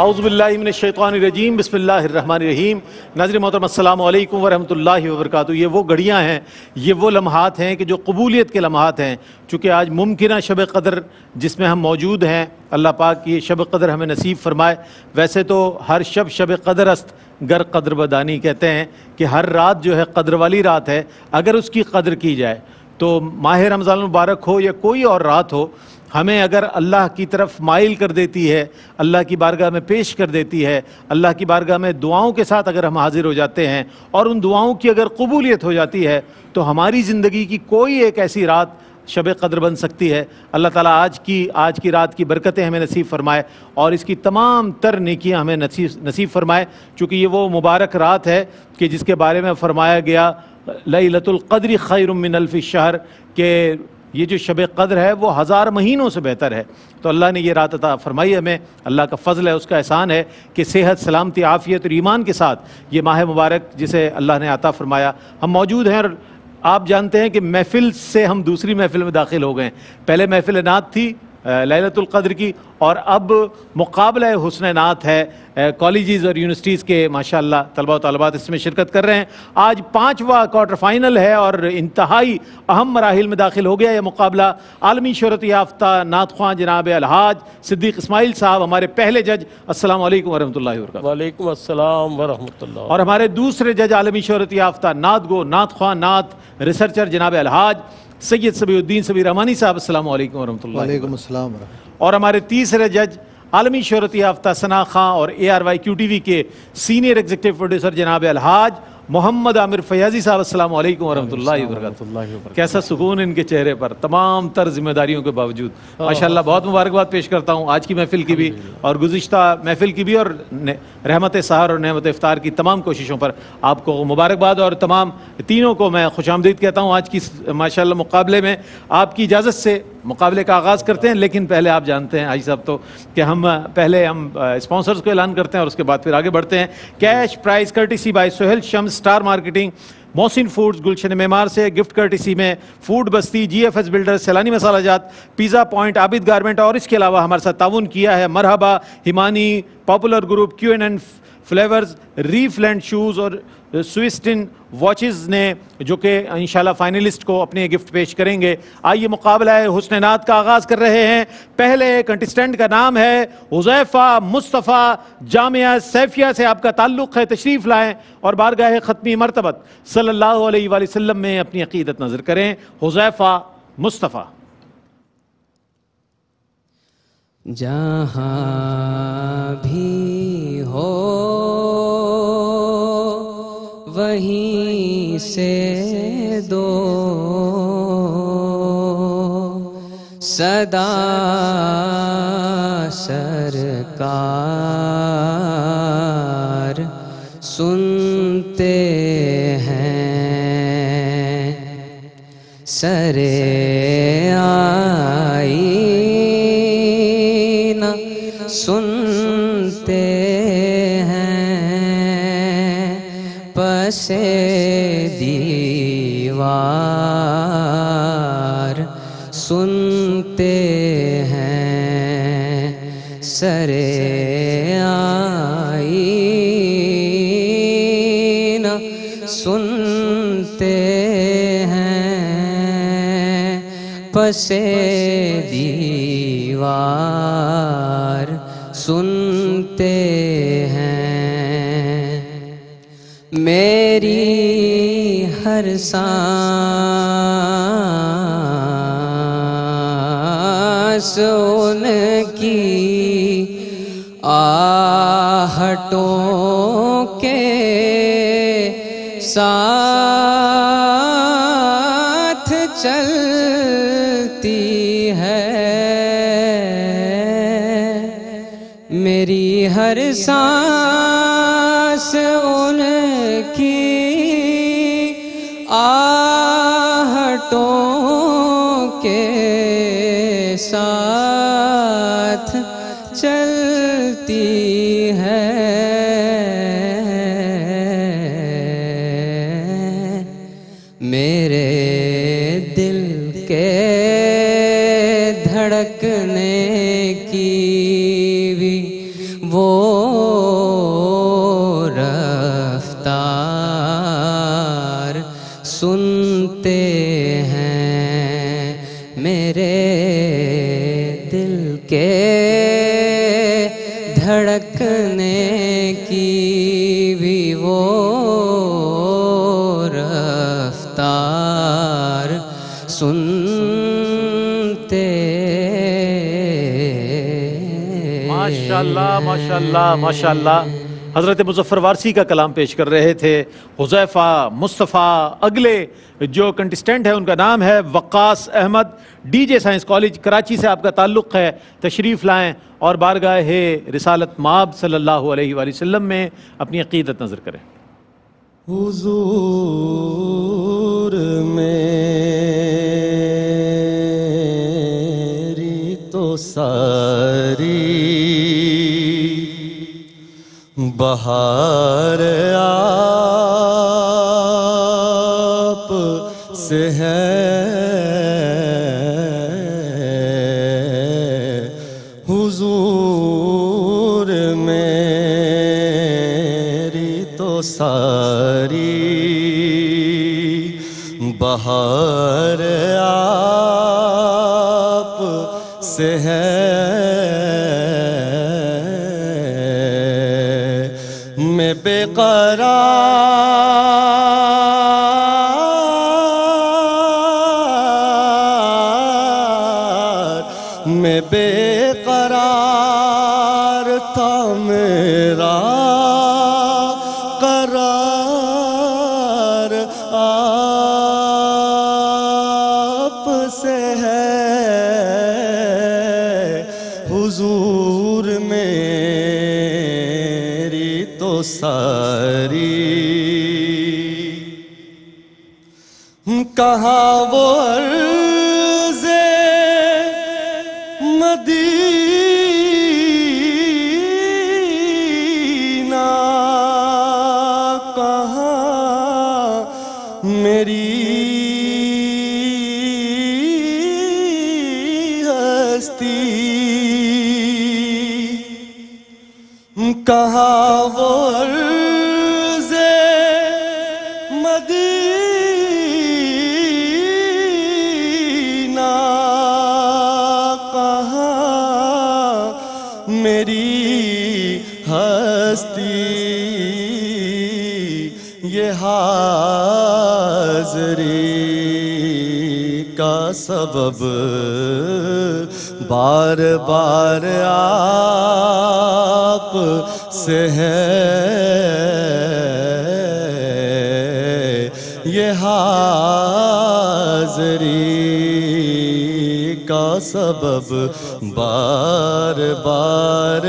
औज़ुबिल्लाहि मिनश्शैतानिर्रजीम बिस्मिल्लाहिर्रहमानिर्रहीम। नाज़रीन मोहतरम अस्सलामु अलैकुम वरहमतुल्लाहि वबरकातुहू। ये वो घड़ियाँ हैं, ये वो लम्हात हैं कि जो कबूलियत के लम्हात हैं। चूँकि आज मुमकिन शब क़द्र जिसमें हम मौजूद हैं, अल्लाह पाक ये शब क़द्र हमें नसीब फरमाए। वैसे तो हर शब क़द्र अस्त गर क़द्र बदानी कहते हैं कि हर रात जो है क़द्र वाली रात है, अगर उसकी क़द्र की जाए तो माह रमज़ान मुबारक हो या कोई और रात हो, हमें अगर अल्लाह की तरफ माइल कर देती है, अल्लाह की बारगाह में पेश कर देती है, अल्लाह की बारगाह में दुआओं के साथ अगर हम हाजिर हो जाते हैं और उन दुआओं की अगर कबूलियत हो जाती है, तो हमारी ज़िंदगी की कोई एक ऐसी रात शब क़द्र बन सकती है। अल्लाह ताला आज की रात की बरकतें हमें नसीब फरमाए और इसकी तमाम तर नेकियां हमें नसीब फरमाए। चूँकि ये वो मुबारक रात है कि जिसके बारे में फरमाया गया लैलतुल क़द्र खैरुम मिन अल्फ़ि शहर, के ये जो शब क़द्र है वो हज़ार महीनों से बेहतर है। तो अल्लाह ने ये रात अता फरमाई हमें, अल्लाह का फ़ज़ल है, उसका एहसान है कि सेहत सलामती आफ़ियत और ईमान के साथ ये माह मुबारक जिसे अल्लाह ने अता फरमाया हम मौजूद हैं। और आप जानते हैं कि महफ़िल से हम दूसरी महफ़िल में दाखिल हो गए। पहले महफ़िल नात थी लैलतुल क़द्र की, और अब मुकाबला हुस्न नात है। कॉलेजेस और यूनिवर्सिटीज़ के माशाअल्लाह तलबा व तलबात इसमें शिरकत कर रहे हैं। आज 5वां क्वार्टर फाइनल है और इंतहाई अहम मराहिल में दाखिल हो गया यह मुकाबला। आलमी शोहरत याफ्ता नात ख्वां जनाब अलहाज सिद्दीक़ इस्माइल साहब हमारे पहले जज, अस्सलाम वालेकुम वरहमतुल्लाहि वबरकातुहू। वालेकुम अस्सलाम वरहमतुल्लाह। और हमारे दूसरे जज आलमी शोहरत याफ्ता नात गो नात ख्वां नात रिसर्चर जनाब अलहाज सैयद सबीउद्दीन सबीर रहमानी साहब, अस्सलाम वालेकुम वरहमतुल्लाहि वबरकातुहू। और हमारे तीसरे जज आलमी शोहरत याफ्ता सना खां और ARYQTV के सीनियर एग्जीक्यूटिव प्रोड्यूसर जनाब अलहाज मोहम्मद आमिर फयाजी साहब, अस्सलाम वालेकुम वरहमतुल्लाहि वबरकातुहू। कैसा सुकून इनके चेहरे पर तमाम तर जिम्मेदारियों के बावजूद। माशाअल्लाह बहुत मुबारकबाद पेश करता हूँ आज की महफिल की भी और गुज़िश्ता महफिल की भी, और रहमत सहर और नेमत इफ्तार की तमाम कोशिशों पर आपको मुबारकबाद। और तमाम तीनों को मैं खुशामदीद कहता हूँ आज की माशाअल्लाह मुकाबले में। आपकी इजाज़त से मुकाबले का आगाज़ करते हैं, लेकिन पहले आप जानते हैं हाजी साहब तो कि हम स्पॉन्सर्स को ऐलान करते हैं और उसके बाद फिर आगे बढ़ते हैं। Cash prize courtesy by Sohail Shams, star marketing, Mohsin foods, Gulshan Memar से गिफ्ट कर्टिसी में food Basti, GFS builders, Sailani masala जात, पिज़्ज़ा पॉइंट, आबिद गारमेंट और इसके अलावा हमारे साथ ताउन किया है Marhaba, Himani, popular group, QNN flavours, रीफ्लैंड शूज़ और स्विस्टिन वॉचेस ने, जो कि इंशाल्लाह फाइनलिस्ट को अपने गिफ्ट पेश करेंगे। आइए मुकाबला है हुस्न नात का आगाज़ कर रहे हैं। पहले कंटेस्टेंट का नाम है हुज़ैफ़ा मुस्तफ़ा, जामिया सैफिया से आपका ताल्लुक़ है। तशरीफ़ लाएँ और बारगाह ख़त्मी मरतबत सल्लल्लाहु अलैहि वसल्लम में अपनी अक़ीदत नज़र करें। हुज़ैफ़ा मुस्तफ़ा। जहाँ भी हो वहीं से दो सदा सरकार सुनते हैं, सरे आईना सुनते हैं, पसे दीवार सुनते हैं, सरे आईना सुनते हैं, पसे दीवार सुनते हैं। मेरी हर सांस उनकी आहटों के साथ चलती है, मेरी हर सांस उनकी आहटों के साथ चलती है, मेरे दिल के धड़कने की भी वो के धड़कने की भी वो रफ्तार सुनते। माशाल्लाह माशाल्लाह माशाल्लाह। हज़रत मुज़फ़्फ़र वारसी का कलाम पेश कर रहे थे हुज़ैफ़ा मुस्तफ़ा। अगले जो कंटेस्टेंट है उनका नाम है Waqas Ahmed. DJ science college Karachi से आपका ताल्लुक़ है, तशरीफ़ लाएँ और बारगाह रिसालत माब सल्लल्लाहु अलैहि वसल्लम में अपनी अक़ीदत नज़र करें। हुज़ूर मेरी तो सारी बहार आप से है। हुज़ूर मेरी तो सारी बहार आप से है। मैं बेकरार था, मेरा करार आप से है। हुजूर मेरी तो सारी कहाँ वो अर्ज़े मदीना, कहाँ मेरी हस्ती, कहाँ वो अर्ज़े मदीना, कहाँ मेरी हस्ती। ये हाज़री का सबब बार बार आप से है। ये हाज़री का सबब बार बार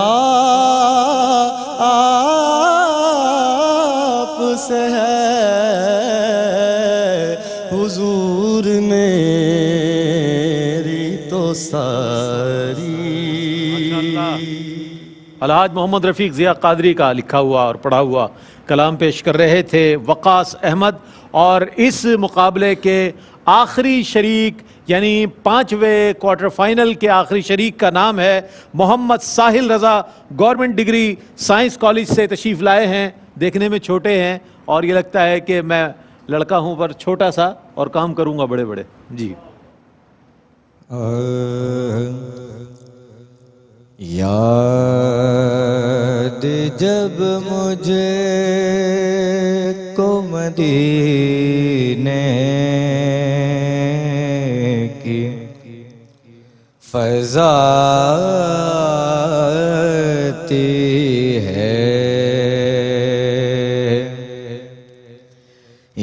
आप से है। हुजूर मेरी तो सारी। अलहाज मोहम्मद रफ़ीक ज़िया क़ादरी का लिखा हुआ और पढ़ा हुआ कलाम पेश कर रहे थे वक़ास अहमद। और इस मुकाबले के आखिरी शरीक यानी 5वें क्वार्टर फाइनल के आखिरी शरीक का नाम है Mohammad Sahil Raza. Government degree science college से तशरीफ़ लाए हैं। देखने में छोटे हैं और ये लगता है कि मैं लड़का हूं पर छोटा सा और काम करूंगा बड़े बड़े। जी याद जब मुझे को मदीने की फ़ज़ा आती है,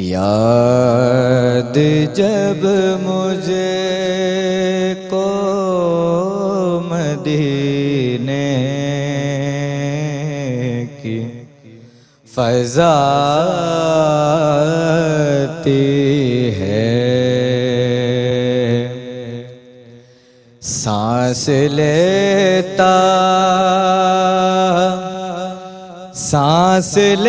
याद जब मुझे को मदीने की फ़ज़ा आती है। सांस लेता सांस लेता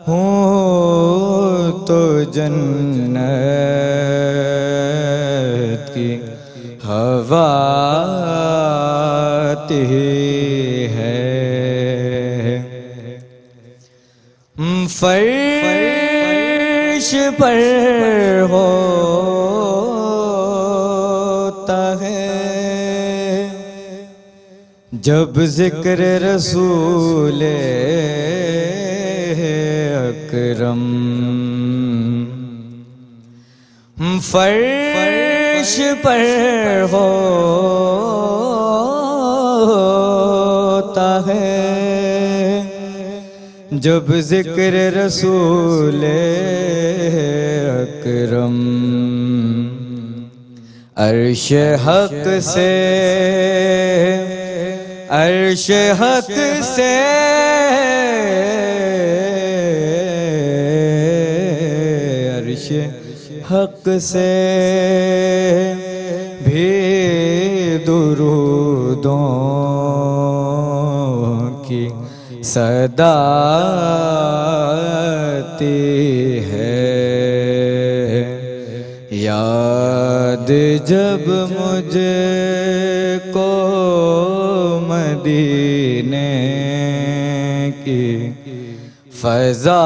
हूँ तो जन्नत की हवा आती है। फर्श पर होता है जब जिक्र रसूल अकरम, फर्श पर होता है जब जिक्र रसूल अकरम। अर्श हक से, अर्श हक से अर्श हक से भी दुरूदों की सदा आती है। याद जब मुझको मदीने की फ़ज़ा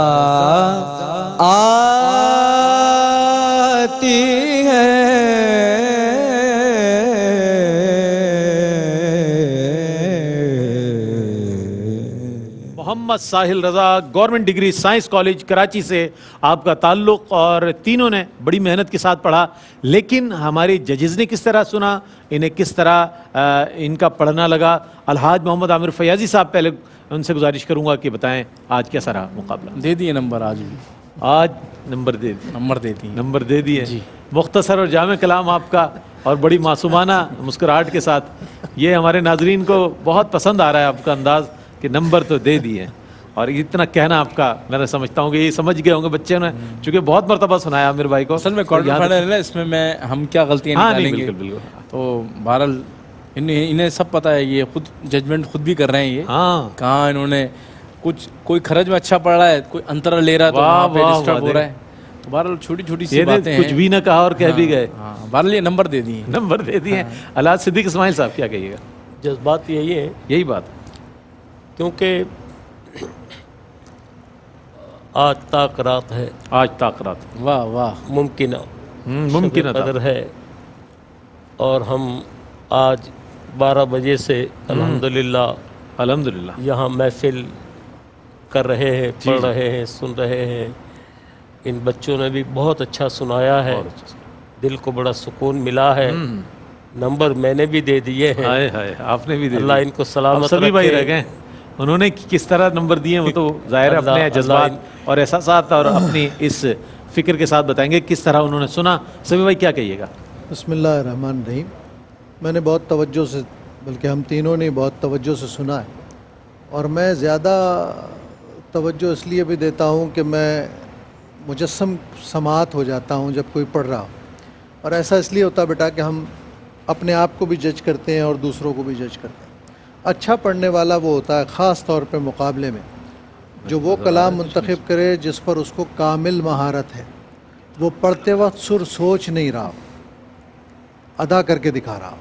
आती है। Mohammad Sahil Raza, government degree science college Karachi से आपका ताल्लुक़, और तीनों ने बड़ी मेहनत के साथ पढ़ा। लेकिन हमारे जजेस ने किस तरह सुना, इन्हें किस तरह इनका पढ़ना लगा। अलहाज मोहम्मद आमिर फयाजी साहब, पहले उनसे गुजारिश करूंगा कि बताएं आज कैसा रहा मुकाबला। दे दिए नंबर आज भी, आज नंबर दे दिए, नंबर दे दिए जी। मुख्तसर और जामे कलाम आपका, और बड़ी मासूमाना मुस्कुराहट के साथ। ये हमारे नाजरीन को बहुत पसंद आ रहा है आपका अंदाज़ कि नंबर तो दे दिए। और इतना कहना आपका, मैं समझता हूँ कि ये समझ गए होंगे बच्चे ने, चूँकि बहुत मरतबा सुनाया आमिर भाई को। असल में क्वार्टर फाइनल है, इसमें मैं हम क्या गलतियाँ निकालेंगे। बिल्कुल बिल्कुल। तो बहरहाल इन्हें सब पता है, ये खुद जजमेंट खुद भी कर रहे हैं। ये कहाँ इन्होंने कुछ, कोई खरज में अच्छा पड़ रहा है, कोई अंतरा ले रहा है तो वहाँ पे डिस्टर्ब हो रहा है। तो बहरहाल छोटी छोटी सी बातें हैं, कुछ भी ना कहा और कह भी गए। बहरहाल ये नंबर दे दिए, नंबर दे दिए। अलहाज सिद्दीक इस्माइल साहब क्या कहिएगा। जज्बात यही है, यही बात, क्योंकि आज तक रात है, आज तक रात, वाह वाह, मुमकिन कदर है। और हम आज 12 बजे से अल्हम्दुलिल्लाह यहाँ महफिल कर रहे हैं, पढ़ रहे हैं, सुन रहे हैं। इन बच्चों ने भी बहुत अच्छा सुनाया है, दिल को बड़ा सुकून मिला है। नंबर मैंने भी दे दिए हैं। आपने भी दे दिए। अल्लाह इनको सलामत रखे। सभी भाई रह गए, उन्होंने किस तरह नंबर दिए वो तो जाहिर है अपने जज्बात और एहसासात और अपनी इस फिक्र के साथ बताएंगे किस तरह उन्होंने सुना। सभी भाई क्या कहिएगा। बिस्मिल्लाहिर्रहमानिर्रहीम। मैंने बहुत तवज्जो से, बल्कि हम तीनों ने बहुत तवज्जो से सुना है, और मैं ज़्यादा तवज्जो इसलिए भी देता हूँ कि मैं मुजस्सम समात हो जाता हूँ जब कोई पढ़ रहा हो। और ऐसा इसलिए होता है बेटा कि हम अपने आप को भी जज करते हैं और दूसरों को भी जज करते हैं। अच्छा पढ़ने वाला वो होता है, ख़ास तौर पे मुकाबले में, जो वो कलाम मुंतखब करे जिस पर उसको कामिल महारत है। वो पढ़ते वक्त सुर सोच नहीं रहा, अदा करके दिखा रहा,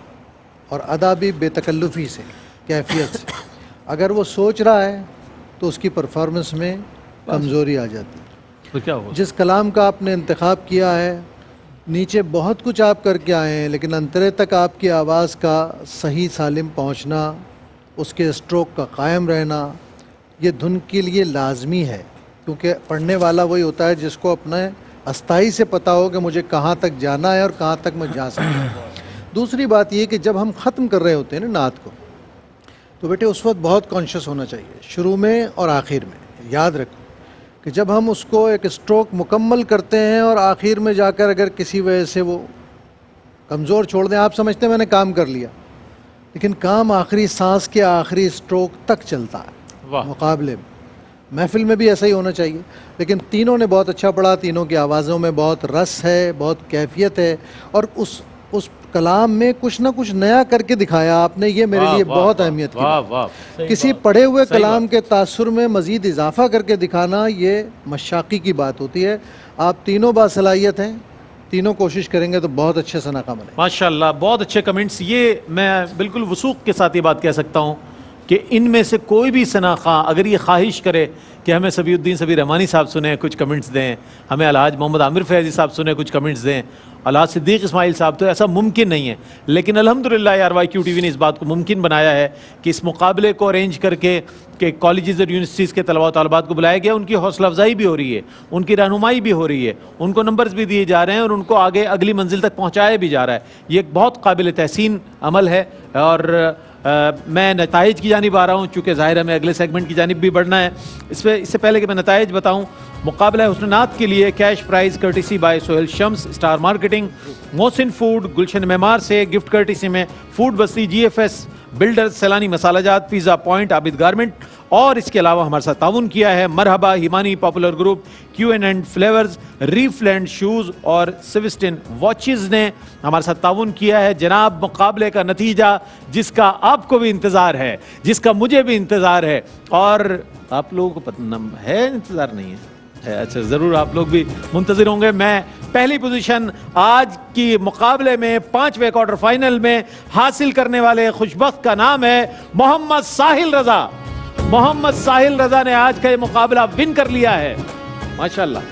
और अदा भी बेतकल्लुफ़ी से, कैफियत से। अगर वो सोच रहा है तो उसकी परफॉर्मेंस में कमज़ोरी आ जाती है। तो क्या हुआ? जिस कलाम का आपने इंतखाब किया है, नीचे बहुत कुछ आप करके आए हैं, लेकिन अंतरे तक आपकी आवाज़ का सही सालिम पहुंचना, उसके स्ट्रोक का कायम रहना, ये धुन के लिए लाजमी है। क्योंकि पढ़ने वाला वही होता है जिसको अपने अस्थाई से पता हो कि मुझे कहाँ तक जाना है और कहाँ तक मैं जा सकता हूँ। दूसरी बात ये कि जब हम ख़त्म कर रहे होते हैं ना नात को, तो बेटे उस वक्त बहुत कॉन्शियस होना चाहिए, शुरू में और आखिर में। याद रखो कि जब हम उसको एक स्ट्रोक मुकम्मल करते हैं और आखिर में जाकर अगर किसी वजह से वो कमज़ोर छोड़ दें, आप समझते हैं मैंने काम कर लिया, लेकिन काम आखिरी सांस के आखिरी स्ट्रोक तक चलता है मुकाबले में। महफिल में भी ऐसा ही होना चाहिए। लेकिन तीनों ने बहुत अच्छा पढ़ा, तीनों की आवाज़ों में बहुत रस है, बहुत कैफियत है, और उस कलाम में कुछ ना कुछ नया करके दिखाया आपने। ये मेरे लिए बहुत अहमियत की। किसी पढ़े हुए कलाम के तासुर में मज़ीद इजाफा करके दिखाना, ये मशाक़ी की बात होती है। आप तीनों बासलाहियत हैं, तीनों कोशिश करेंगे तो बहुत अच्छे से नाकाम बने। माशाल्लाह, बहुत अच्छे कमेंट्स। ये मैं बिल्कुल वसूख के साथ ये बात कह सकता हूँ कि इनमें से कोई भी सना खां अगर ये ख्वाहिश करे कि हमें सबीउद्दीन सबी रहमानी साहब सुने कुछ कमेंट्स दें, हमें अलहाज मोहम्मद आमिर फैज़ी साहब सुने कुछ कमेंट्स दें, अलहाज सिद्दीक इस्माइल साहब, तो ऐसा मुमकिन नहीं है। लेकिन अल्हम्दुलिल्लाह RYQ TV ने इस बात को मुमकिन बनाया है कि इस मुकाबले को अरेंज करके कि कॉलेजेस और यूनिवर्सिटीज़ के तलबा तलबात को बुलाया गया, उनकी हौसला अफजाई भी हो रही है, उनकी रहनुमाई भी हो रही है, उनको नंबर्स भी दिए जा रहे हैं और उनको आगे अगली मंजिल तक पहुँचाया भी जा रहा है। ये एक बहुत काबिल तहसीन अमल है। और मैं नताइज की जानिब आ रहा हूँ, चूँकि ज़ाहिर है मैं अगले सेगमेंट की जानिब भी बढ़ना है। इससे पहले कि मैं नताइज बताऊँ, मुकाबला है हुस्न-ए-नात के लिए cash prize courtesy by Sohail Shams, star marketing, Mohsin food, Gulshan Memar से गिफ्ट कर्टिसी में food Basti, GFS builders, Sailani मसालाजात, पिज़्ज़ा पॉइंट, आबिद गारमेंट, और इसके अलावा हमारे साथ ताउन किया है Marhaba, Himani popular group, QN flavours, Reefland shoes और सिविस्टिन वॉचेज़ ने हमारे साथ ताउन किया है। जनाब, मुकाबले का नतीजा जिसका आपको भी इंतज़ार है, जिसका मुझे भी इंतज़ार है और आप लोगों को पता है, इंतज़ार नहीं है, अच्छा ज़रूर आप लोग भी मुंतज़िर होंगे। मैं पहली पोजीशन आज की मुकाबले में 5वें क्वार्टर फाइनल में हासिल करने वाले खुशबख्त का नाम है मोहम्मद साहिल रज़ा। मोहम्मद साहिल रज़ा ने आज का ये मुकाबला विन कर लिया है, माशाल्लाह,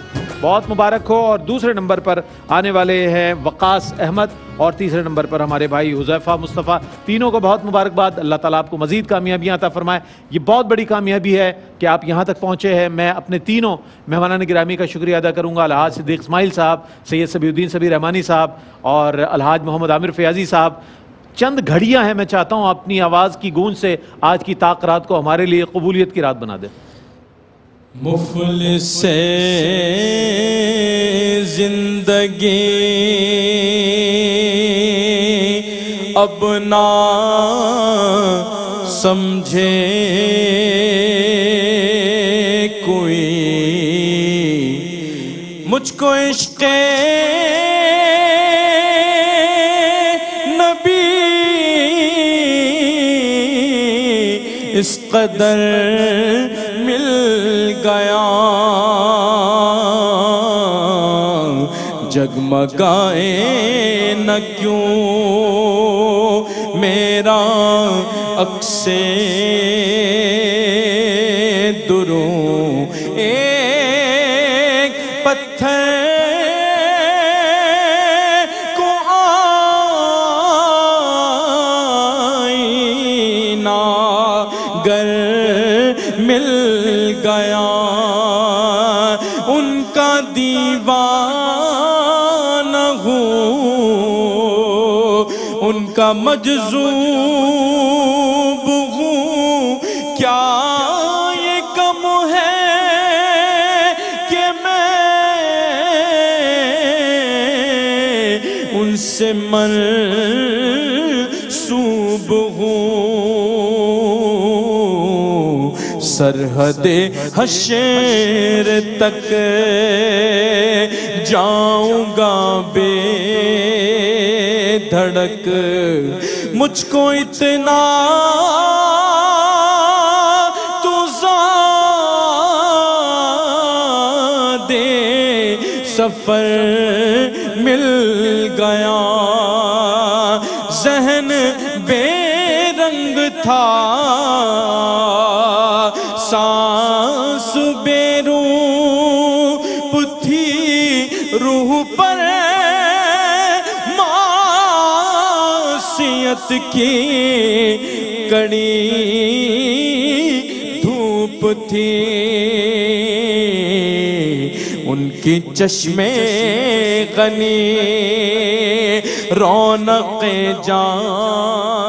बहुत मुबारक हो। और दूसरे नंबर पर आने वाले हैं वकास अहमद और तीसरे नंबर पर हमारे भाई हुज़ैफ़ा मुस्तफ़ा। तीनों को बहुत मुबारकबाद, अल्लाह ताला आपको मज़ीद कामयाबियाँ अता फरमाए। ये बहुत बड़ी कामयाबी है कि आप यहाँ तक पहुँचे हैं। मैं अपने तीनों मेहमानान गिरामी का शुक्रिया अदा करूँगा, अलहाज सिद्दीक इस्माइल साहब, सैयद सबीउद्दीन सबी रहमानी साहब और अलहाज मोहम्मद आमिर फैज़ी साहब। चंद घड़ियाँ हैं, मैं चाहता हूँ अपनी आवाज़ की गूंज से आज की ताक रात को हमारे लिए कबूलियत की रात बना दें। मुफलिस से जिंदगी अब ना समझे कोई, मुझको इश्क़े नबी इस कदर मिल गया, जगमगाए न क्यों मेरा अक्से दुरूं, एक पत्थर को आईना गर मिल गया, उनका दीवाना हूँ, उनका मजज़ूब हूँ। क्या ये कम है कि मैं उनसे मंसूब हूँ, सरहदे हशर तक जाऊंगा बेधड़क, मुझको इतना तू ज़ादे सफर मिल गया, ज़हन बेरंग था, सांस बेरूप थी, रूह पर मासियत की कड़ी धूप थी, उनकी चश्मे गनी रौनक़े जान